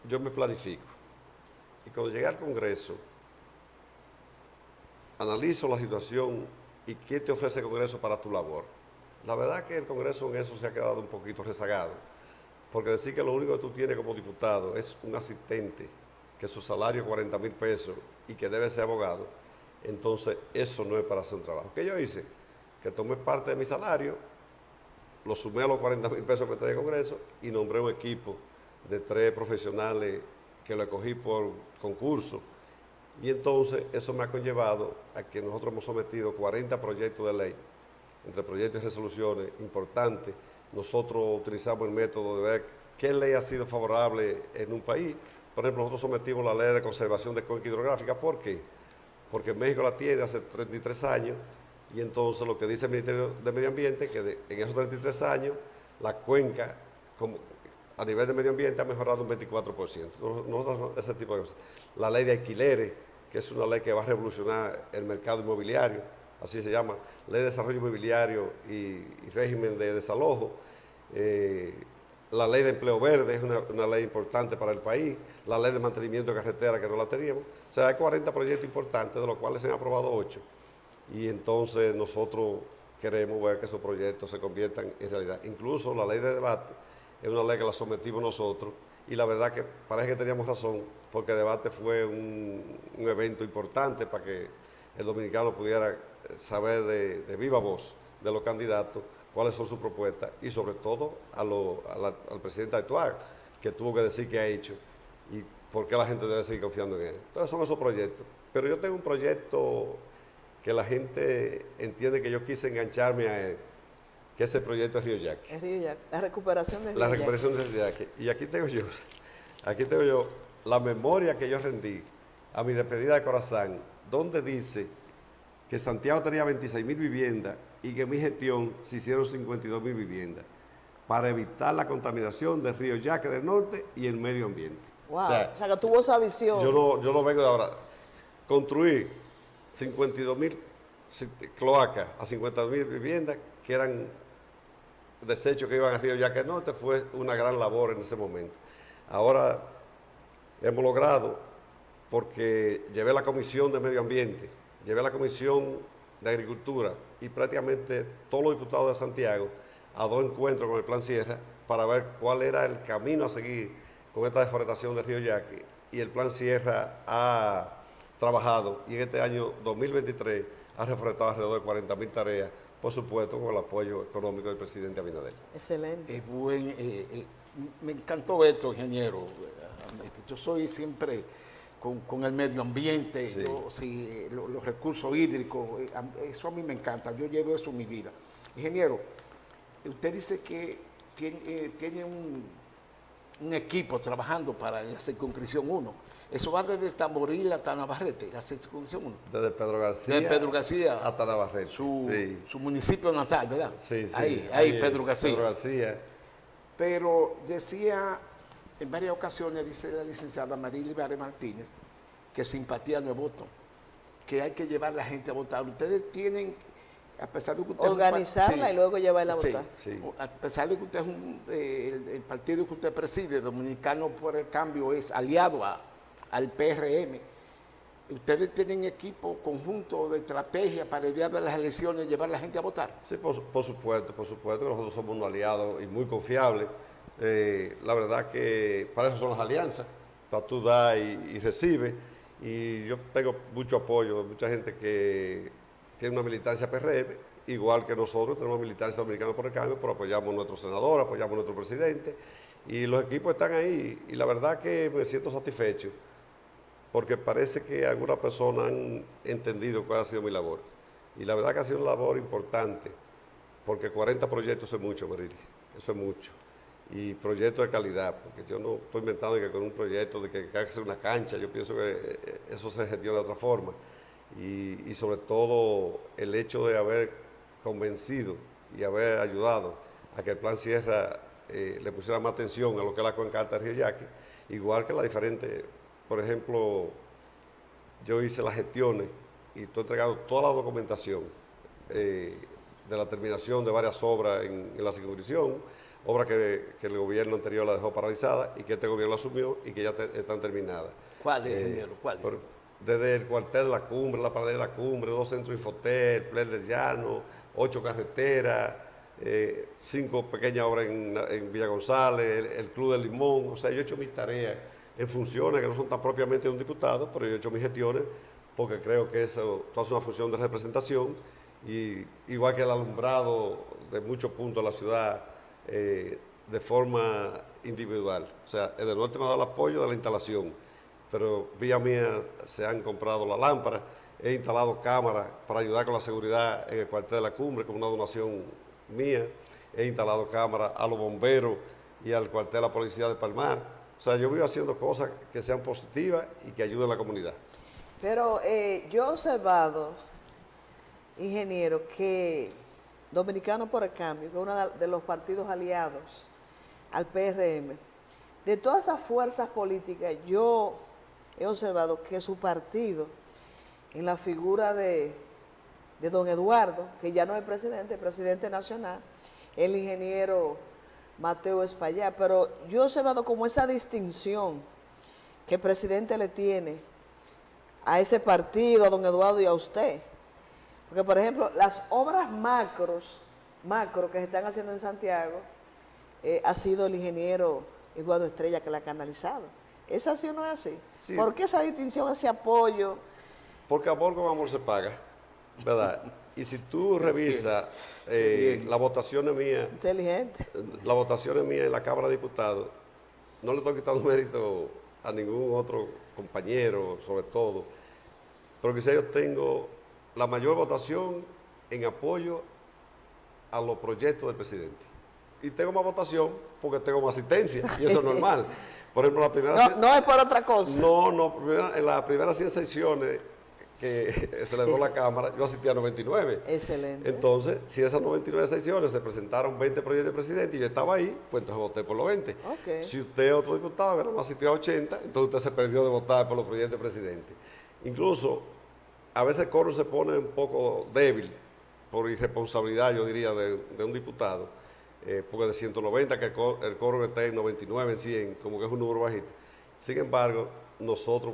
yo me planifico. Y cuando llegue al Congreso, analizo la situación y qué te ofrece el Congreso para tu labor. La verdad que el Congreso en eso se ha quedado un poquito rezagado, porque decir que lo único que tú tienes como diputado es un asistente, que su salario es 40,000 pesos y que debe ser abogado, entonces eso no es para hacer un trabajo. ¿Qué yo hice? Que tomé parte de mi salario, lo sumé a los 40,000 pesos que trae el Congreso y nombré un equipo de 3 profesionales que lo escogí por concurso. Y entonces eso me ha conllevado a que nosotros hemos sometido 40 proyectos de ley, entre proyectos y resoluciones importantes. Nosotros utilizamos el método de ver qué ley ha sido favorable en un país. Por ejemplo, nosotros sometimos la ley de conservación de cuenca hidrográfica. ¿Por qué? Porque México la tiene hace 33 años y entonces lo que dice el Ministerio de Medio Ambiente es que en esos 33 años la cuenca a nivel de medio ambiente ha mejorado un 24%. Nosotros ese tipo de cosas. La ley de alquileres, que es una ley que va a revolucionar el mercado inmobiliario, así se llama, Ley de Desarrollo Inmobiliario y Régimen de Desalojo. La Ley de Empleo Verde es una ley importante para el país. La Ley de Mantenimiento de Carretera, que no la teníamos. O sea, hay 40 proyectos importantes, de los cuales se han aprobado 8. Y entonces nosotros queremos ver que esos proyectos se conviertan en realidad. Incluso la Ley de Debate es una ley que la sometimos nosotros. Y la verdad que parece que teníamos razón, porque el debate fue un evento importante para que el dominicano pudiera saber de viva voz de los candidatos cuáles son sus propuestas y sobre todo al presidente actual, que tuvo que decir qué ha hecho y por qué la gente debe seguir confiando en él. Entonces son esos proyectos. Pero yo tengo un proyecto que la gente entiende que yo quise engancharme a él, que es el proyecto de Río Yaque. El Río Yaque, la recuperación de Río La Yaque. recuperación del Río Yaque. Y aquí tengo yo la memoria que yo rendí a mi despedida de Corazán, donde dice que Santiago tenía 26,000 viviendas y que en mi gestión se hicieron 52,000 viviendas para evitar la contaminación del Río Yaque del norte y el medio ambiente. Wow, o sea que tuvo esa visión. Yo no vengo de ahora. Construir 52,000 cloacas a 50,000 viviendas que eran desechos que iban al Río Yaque del norte fue una gran labor en ese momento. Ahora hemos logrado, porque llevé la Comisión de Medio Ambiente, llevé la Comisión de Agricultura y prácticamente todos los diputados de Santiago a 2 encuentros con el Plan Sierra para ver cuál era el camino a seguir con esta deforestación del Río Yaque. Y el Plan Sierra ha trabajado y en este año 2023 ha reforestado alrededor de 40,000 tareas, por supuesto con el apoyo económico del presidente Abinader. Excelente. Me encantó esto, ingeniero. Yo soy siempre con el medio ambiente, Sí. Los recursos hídricos, eso a mí me encanta, yo llevo eso en mi vida. Ingeniero, usted dice que tiene un equipo trabajando para la circunscripción 1. Eso va desde Tamboril hasta Navarrete, la circunscripción 1. Desde Pedro García, hasta Navarrete. Su municipio natal, ¿verdad? Sí, sí. Ahí, Pedro García. Pedro García. Pero decía, en varias ocasiones, dice la licenciada María Ibarre Martínez, que simpatía no es voto, que hay que llevar a la gente a votar. Ustedes tienen, a pesar de que usted organizarla y luego llevarla a votar. Sí. A pesar de que usted es el partido que usted preside, Dominicano por el Cambio, es aliado al PRM. ¿Ustedes tienen equipo conjunto de estrategia para el día de las elecciones llevar a la gente a votar? Sí, por supuesto, que nosotros somos un aliado y muy confiable. La verdad que para eso son las alianzas, para tú dar y recibes. Y yo tengo mucho apoyo, mucha gente que tiene una militancia PRM, igual que nosotros tenemos militancia Dominicana por el Cambio, pero apoyamos a nuestro senador, apoyamos a nuestro presidente. Y los equipos están ahí. Y la verdad que me siento satisfecho, porque parece que algunas personas han entendido cuál ha sido mi labor. Y la verdad que ha sido una labor importante, porque 40 proyectos es mucho, Marilis, eso es mucho. Y proyectos de calidad, porque yo no estoy inventando que con un proyecto de que hay que hacer una cancha, yo pienso que eso se gestiona de otra forma. Y sobre todo el hecho de haber convencido y haber ayudado a que el Plan Sierra le pusiera más atención a lo que es la cuenca alta del Río Yaque, igual que las diferentes, por ejemplo, yo hice las gestiones y estoy entregando toda la documentación de la terminación de varias obras en la circunscripción, obras que el gobierno anterior la dejó paralizada y que este gobierno la asumió y que ya están terminadas. ¿Cuál es, ingeniero? ¿Cuál es? Desde el cuartel de la cumbre, la pared de la cumbre, 2 centros Infotel, Play del Llano, 8 carreteras, 5 pequeñas obras en Villa González, el Club del Limón. O sea, yo he hecho mis tareas en funciones que no son tan propiamente de un diputado, pero yo he hecho mis gestiones porque creo que eso es una función de representación, y igual que el alumbrado de muchos puntos de la ciudad de forma individual. O sea, el del norte me ha dado el apoyo de la instalación, pero vía mía se han comprado las lámparas, he instalado cámaras para ayudar con la seguridad en el cuartel de la cumbre con una donación mía, he instalado cámaras a los bomberos y al cuartel de la policía de Palmar. O sea, yo vivo haciendo cosas que sean positivas y que ayuden a la comunidad. Pero yo he observado, ingeniero, que Dominicano por el Cambio, que es uno de los partidos aliados al PRM, de todas esas fuerzas políticas, yo he observado que su partido, en la figura de don Eduardo, que ya no es el presidente nacional, el ingeniero Mateo Espaillat, pero yo he observado como esa distinción que el presidente le tiene a ese partido, a don Eduardo y a usted. Porque, por ejemplo, las obras macro que se están haciendo en Santiago, ha sido el ingeniero Eduardo Estrella que la ha canalizado. ¿Es así o no es así? Sí. ¿Por qué esa distinción, ese apoyo? Porque amor con amor se paga, ¿verdad? Y si tú revisas las votaciones mías, Inteligente. las votaciones mías en la Cámara de Diputados, no le estoy quitando mérito a ningún otro compañero, sobre todo, pero quizá yo tengo la mayor votación en apoyo a los proyectos del presidente. Y tengo más votación porque tengo más asistencia, y eso es normal. Por ejemplo, la primera... No es por otra cosa. No, en las primeras 100 sesiones que se le dio la Cámara, yo asistí a 99. Excelente. Entonces, si esas 99 sesiones se presentaron 20 proyectos de presidente y yo estaba ahí, pues entonces voté por los 20. Okay. Si usted es otro diputado que no asistió a 80, entonces usted se perdió de votar por los proyectos de presidente. Incluso, a veces el coro se pone un poco débil por irresponsabilidad, yo diría, de un diputado, porque de 190 que el coro esté en 99, en 100, como que es un número bajito. Sin embargo, nosotros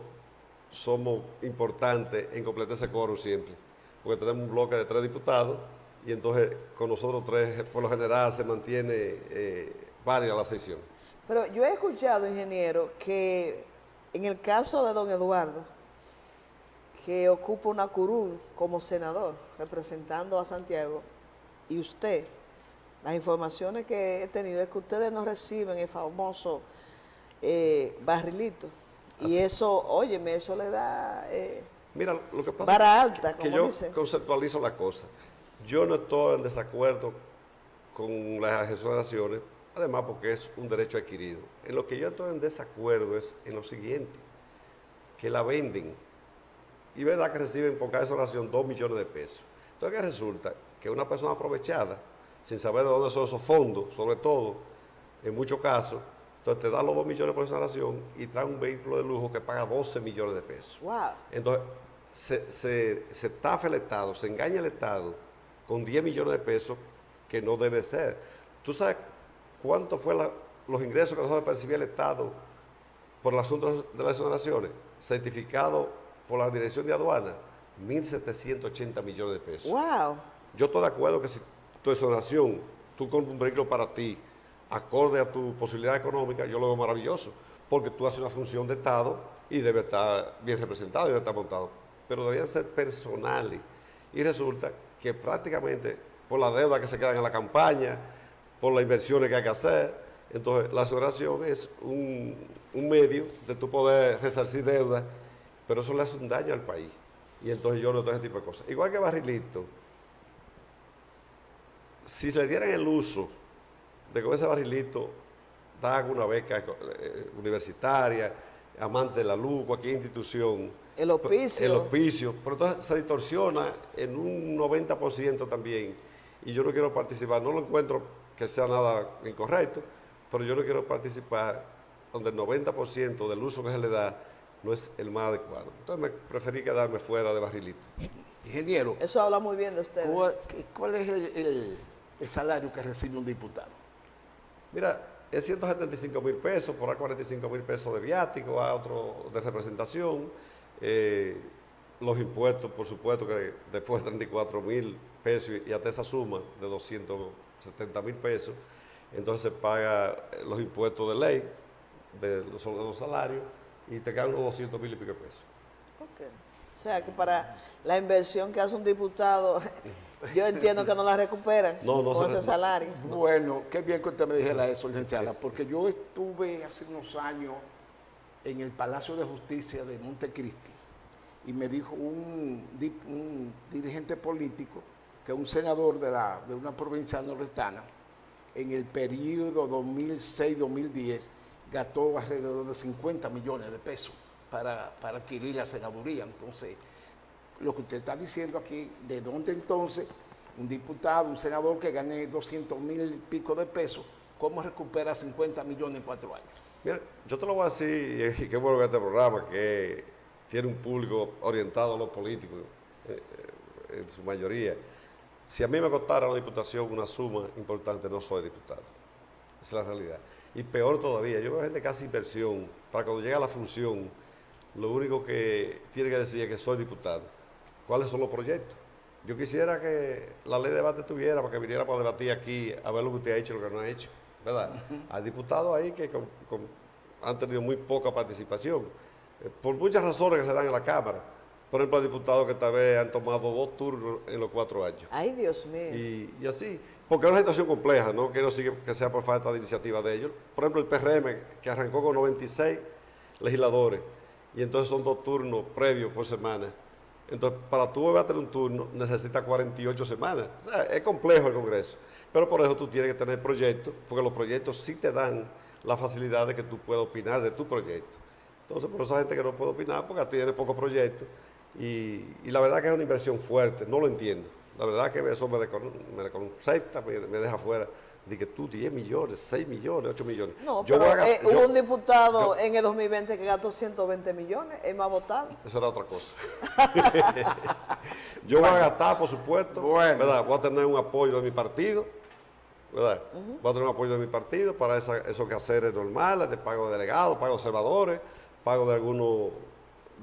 somos importantes en completar ese quórum siempre, porque tenemos un bloque de 3 diputados y entonces con nosotros 3 por lo general se mantiene válida la sesión. Pero yo he escuchado, ingeniero, que en el caso de don Eduardo, que ocupa una curul como senador representando a Santiago, y usted, las informaciones que he tenido es que ustedes no reciben el famoso barrilito. Y eso, óyeme, eso le da Mira, lo que pasa vara alta, es que como yo dicen. conceptualizo la cosa. Yo no estoy en desacuerdo con las exoneraciones, además porque es un derecho adquirido. En lo que yo estoy en desacuerdo es en lo siguiente, que la venden y verdad que reciben por cada exoneración 2 millones de pesos. Entonces, ¿qué resulta? Que una persona aprovechada, sin saber de dónde son esos fondos, sobre todo, en muchos casos, entonces te da los 2 millones por exoneración y trae un vehículo de lujo que paga 12 millones de pesos. Wow. Entonces, se estafa el Estado, se engaña el Estado con 10 millones de pesos que no debe ser. ¿Tú sabes cuánto fue los ingresos que dejó de percibir el Estado por el asunto de las exoneraciones? Certificado por la Dirección de Aduana, 1.780 millones de pesos. Wow. Yo estoy de acuerdo que si tu exoneración, tú compras un vehículo para ti, acorde a tu posibilidad económica, yo lo veo maravilloso, porque tú haces una función de Estado y debe estar bien representado, debe estar montado, pero debían ser personales. Y resulta que prácticamente por la deuda que se quedan en la campaña, por las inversiones que hay que hacer, entonces la exoneración es un medio de tu poder resarcir deudas, pero eso le hace un daño al país. Y entonces yo no doy ese tipo de cosas. Igual que barrilito, si se le dieran el uso de con ese barrilito dan una beca universitaria, amante de la luz, cualquier institución. El hospicio. El hospicio, pero entonces se distorsiona en un 90% también. Y yo no quiero participar, no lo encuentro que sea nada incorrecto, pero yo no quiero participar donde el 90% del uso que se le da no es el más adecuado. Entonces me preferí quedarme fuera de barrilito. Ingeniero, Eso habla muy bien de ustedes. ¿cuál es el salario que recibe un diputado? Mira, es 175.000 pesos, por ahí 45.000 pesos de viático, a otro de representación. Los impuestos, por supuesto, que después de 34.000 pesos y hasta esa suma de 270.000 pesos, entonces se paga los impuestos de ley, de los salarios, y te quedan unos 200.000 y pico de pesos. Ok. O sea, que para la inversión que hace un diputado, yo entiendo que no la recuperan No con se ese salario. Bueno, qué bien que usted me dijera eso, licenciada, porque yo estuve hace unos años en el Palacio de Justicia de Montecristi y me dijo un dirigente político que un senador de una provincia nordestana en el periodo 2006-2010 gastó alrededor de 50 millones de pesos para adquirir la senaduría. Entonces, lo que usted está diciendo aquí, ¿de dónde entonces un diputado, un senador que gane 200.000 y pico de pesos, cómo recupera 50 millones en 4 años? Mira, yo te lo voy a decir, y qué bueno que este programa, que tiene un público orientado a los políticos, en su mayoría. Si a mí me costara una diputación una suma importante, no soy diputado. Esa es la realidad. Y peor todavía, yo veo gente que hace inversión para cuando llega a la función, lo único que tiene que decir es que soy diputado. ¿Cuáles son los proyectos? Yo quisiera que la ley de debate estuviera para que viniera para debatir aquí a ver lo que usted ha hecho y lo que no ha hecho, ¿verdad? Hay diputados ahí que han tenido muy poca participación, por muchas razones que se dan en la Cámara. Por ejemplo, hay diputados que tal vez han tomado 2 turnos en los 4 años. Ay, Dios mío. Y así, porque es una situación compleja, no quiero decir que sea por falta de iniciativa de ellos. Por ejemplo, el PRM, que arrancó con 96 legisladores, y entonces son 2 turnos previos por semana. Entonces, para tú volver a tener un turno, necesitas 48 semanas. O sea, es complejo el Congreso. Pero por eso tú tienes que tener proyectos, porque los proyectos sí te dan la facilidad de que tú puedas opinar de tu proyecto. Entonces, por esa gente que no puede opinar, porque tiene pocos proyectos, y la verdad que es una inversión fuerte, no lo entiendo. La verdad que eso me desconcerta, me deja fuera. De que tú 10 millones, 6 millones, 8 millones. No, hubo un diputado en el 2020 que gastó 120 millones, es más votado. Esa era otra cosa. Yo voy a gastar, por supuesto, ¿verdad? Voy a tener un apoyo de mi partido, ¿verdad? Voy a tener un apoyo de mi partido para esos quehaceres normales, de pago de delegados, pago de observadores, pago de algunas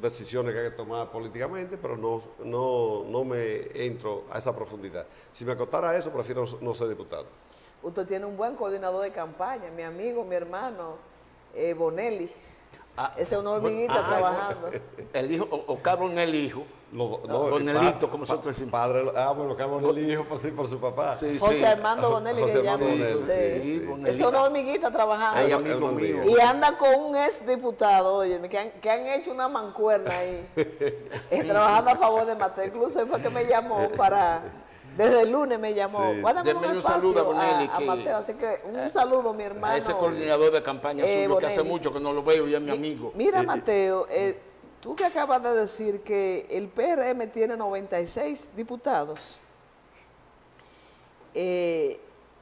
decisiones que hay que tomar políticamente, pero no me entro a esa profundidad. Si me acotara eso, prefiero no ser diputado. Usted tiene un buen coordinador de campaña, mi amigo, mi hermano, Bonelli. Ese es una hormiguita trabajando. El hijo, o Carlos el hijo. Bonelito, como nosotros decimos. Padre, bueno, Carlos el hijo, por su papá. Sí, José Armando Bonelli, José que llama. Bonelli, Sí. Bonelli. Es una hormiguita trabajando. Ay, amigo mío. Y anda con un ex diputado, oye, que han hecho una mancuerna ahí, trabajando a favor de Mateo. Incluso él fue que me llamó desde el lunes me llamó. Sí. Denme un saludo a Bonelli, a Mateo. Así que un saludo, mi hermano. A ese coordinador de campaña suyo, que hace mucho que no lo veo y es mi amigo. Mira, Mateo, tú que acabas de decir que el PRM tiene 96 diputados,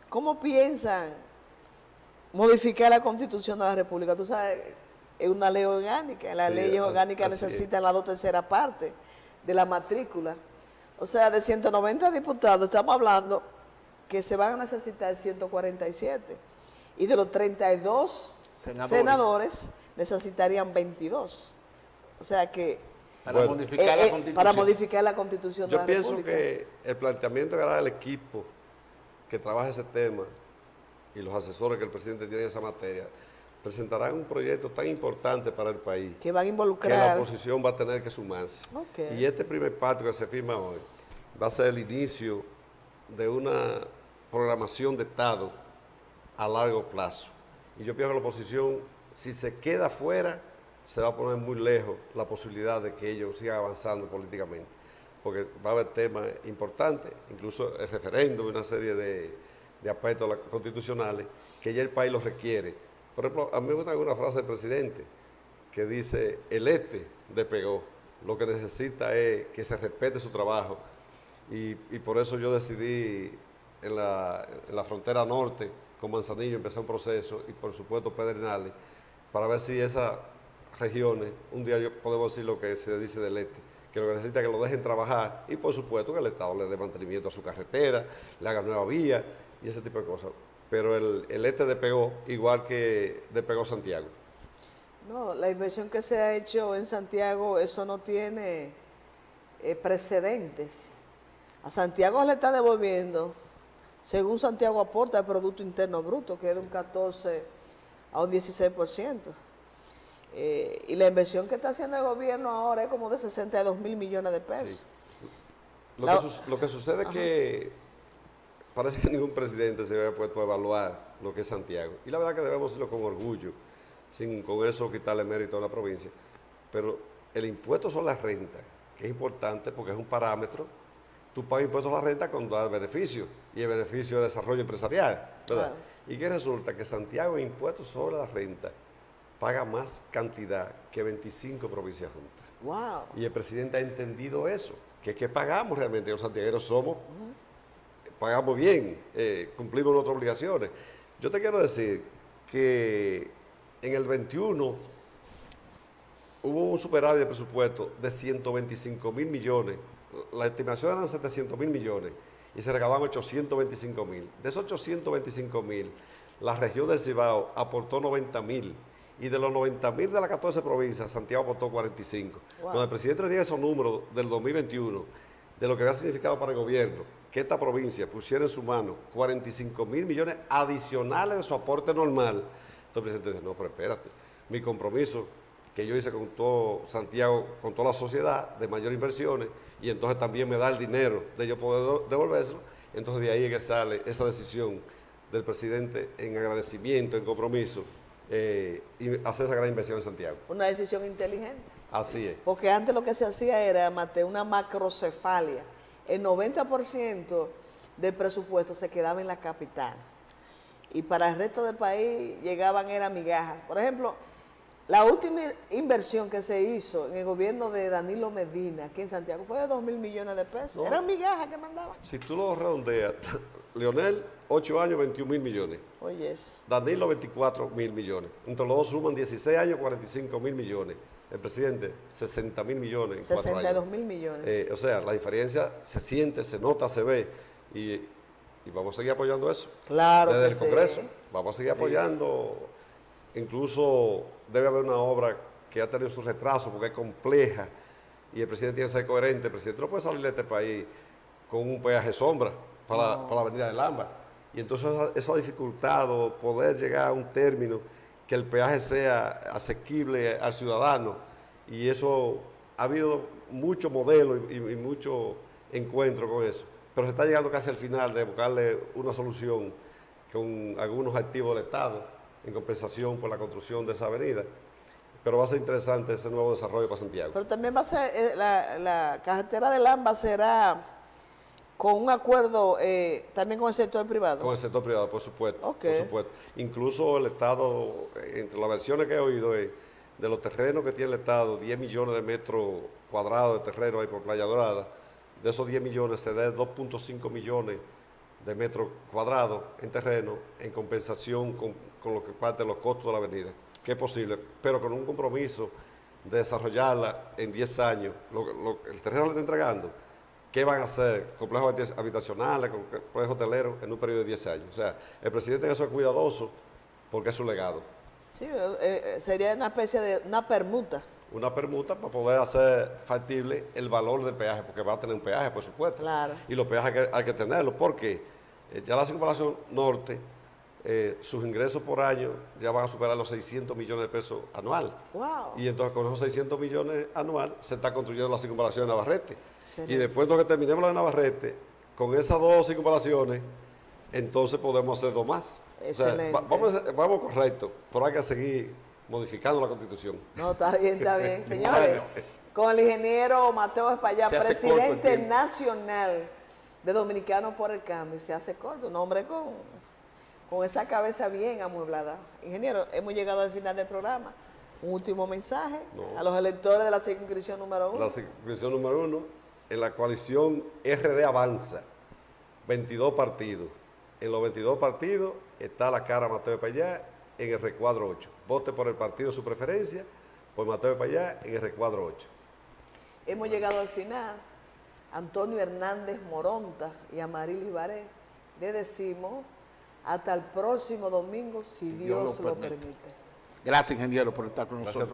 ¿cómo piensan modificar la Constitución de la República? Tú sabes, es una ley orgánica, las leyes orgánicas necesitan la 2/3 parte de la matrícula. O sea, de 190 diputados, estamos hablando que se van a necesitar 147. Y de los 32 senadores necesitarían 22. O sea que Para modificar la Constitución. Para modificar la Constitución de la Yo pienso República. que el planteamiento que hará el equipo que trabaja ese tema y los asesores que el presidente tiene en esa materia presentarán un proyecto tan importante para el país Que van a que involucrar. la oposición va a tener que sumarse. Ok. Y este primer pacto que se firma hoy va a ser el inicio de una programación de Estado a largo plazo. Y yo pienso que la oposición, si se queda fuera, se va a poner muy lejos la posibilidad de que ellos sigan avanzando políticamente. Porque va a haber temas importantes, incluso el referéndum y una serie de aspectos constitucionales que ya el país los requiere. Por ejemplo, a mí me gusta una frase del presidente que dice, el despegó, lo que necesita es que se respete su trabajo. Y por eso yo decidí en la frontera norte, con Manzanillo, empezar un proceso, y por supuesto Pedernales, para ver si esas regiones, un día podemos decir lo que se dice del este, que lo que necesita es que lo dejen trabajar y por supuesto que el Estado le dé mantenimiento a su carretera, le haga nueva vía y ese tipo de cosas. Pero el este despegó igual que despegó Santiago. No, la inversión que se ha hecho en Santiago, eso no tiene precedentes. A Santiago le está devolviendo, según Santiago aporta, el Producto Interno Bruto, que es de un 14 a un 16%. Y la inversión que está haciendo el gobierno ahora es como de 62 mil millones de pesos. Sí. Lo que sucede es que parece que ningún presidente se había puesto a evaluar lo que es Santiago. Y la verdad que debemos hacerlo con orgullo, sin con eso quitarle mérito a la provincia. Pero el impuesto sobre la renta, que es importante porque es un parámetro, tú pagas impuestos a la renta cuando das beneficio, y el beneficio es desarrollo empresarial, ¿verdad? Claro. Y que resulta que Santiago en impuestos sobre la renta paga más cantidad que 25 provincias juntas. Wow. Y el presidente ha entendido eso, que pagamos realmente, los santiagueros somos, pagamos bien, cumplimos nuestras obligaciones. Yo te quiero decir que en el 21 hubo un superávit de presupuesto de 125 mil millones, la estimación eran 700 mil millones y se recaudaban 825 mil. De esos 825 mil, la región del Cibao aportó 90 mil. Y de los 90 mil de las 14 provincias, Santiago aportó 45. Wow. Cuando el presidente le diga esos números del 2021, de lo que había significado para el gobierno, que esta provincia pusiera en su mano 45 mil millones adicionales de su aporte normal, entonces el presidente dice, no, pero espérate, mi compromiso que yo hice con todo Santiago, con toda la sociedad, de mayores inversiones, y entonces también me da el dinero de yo poder devolvérselo, entonces de ahí es que sale esa decisión del presidente en agradecimiento, en compromiso, y hacer esa gran inversión en Santiago. Una decisión inteligente. Así es. Porque antes lo que se hacía era, Mateo, una macrocefalia. El 90% del presupuesto se quedaba en la capital. Y para el resto del país llegaban, eran migajas. Por ejemplo, la última inversión que se hizo en el gobierno de Danilo Medina, aquí en Santiago, fue de 2 mil millones de pesos. No. Eran migajas que mandaban. Si tú lo redondeas, Leonel, 8 años, 21 mil millones. Oye, eso. Danilo, 24 mil millones. Entre los dos suman 16 años, 45 mil millones. El presidente, 60 mil millones en 62 mil millones. O sea, la diferencia se siente, se nota, se ve. Y vamos a seguir apoyando eso. Claro. Desde el Congreso. Vamos a seguir apoyando. Incluso debe haber una obra que ha tenido su retraso porque es compleja y el presidente tiene que ser coherente. El presidente no puede salir de este país con un peaje sombra para la avenida del Ámbar. Y entonces eso ha dificultado poder llegar a un término que el peaje sea asequible al ciudadano. Y eso ha habido mucho modelo y mucho encuentro con eso. Pero se está llegando casi al final de buscarle una solución con algunos activos del Estado en compensación por la construcción de esa avenida. Pero va a ser interesante ese nuevo desarrollo para Santiago. Pero también va a ser, la carretera del AMBA será con un acuerdo también con el sector privado. Con el sector privado, por supuesto. Okay. Por supuesto. Incluso el Estado, entre las versiones que he oído, de los terrenos que tiene el Estado, 10 millones de metros cuadrados de terreno ahí por Playa Dorada, de esos 10 millones se da 2.5 millones de metros cuadrados en terreno en compensación con lo que parte de los costos de la avenida, que es posible, pero con un compromiso de desarrollarla en 10 años. El terreno le está entregando, ¿qué van a hacer? Complejos habitacionales, complejos hoteleros en un periodo de 10 años. O sea, el presidente en eso es cuidadoso porque es su legado. Sí, sería una especie de una permuta. Una permuta para poder hacer factible el valor del peaje, porque va a tener un peaje, por supuesto. Claro. Y los peajes hay que tenerlos, porque ya la circunvalación norte, sus ingresos por año ya van a superar los 600 millones de pesos anual. Wow. Y entonces con esos 600 millones anual se está construyendo la circunvalación de Navarrete. Excelente. Y después de que terminemos la de Navarrete, con esas dos circunvalaciones, entonces podemos hacer dos más. Excelente. O sea, vamos correcto, pero hay que seguir modificando la Constitución. No, está bien, está bien. Señores, con el ingeniero Mateo Espaillat, presidente nacional de Dominicanos por el Cambio, se hace corto, un hombre con esa cabeza bien amueblada. Ingeniero, hemos llegado al final del programa. Un último mensaje a los electores de la circunscripción número 1. La circunscripción número 1, en la coalición RD Avanza, 22 partidos. En los 22 partidos está la cara Mateo Espaillat en el recuadro 8. Vote por el partido de su preferencia, por Mateo para allá en el recuadro 8. Hemos llegado al final. Antonio Hernández Moronta y Amarilis Baré, le decimos hasta el próximo domingo, si Dios lo permite. Gracias, ingeniero, por estar con nosotros.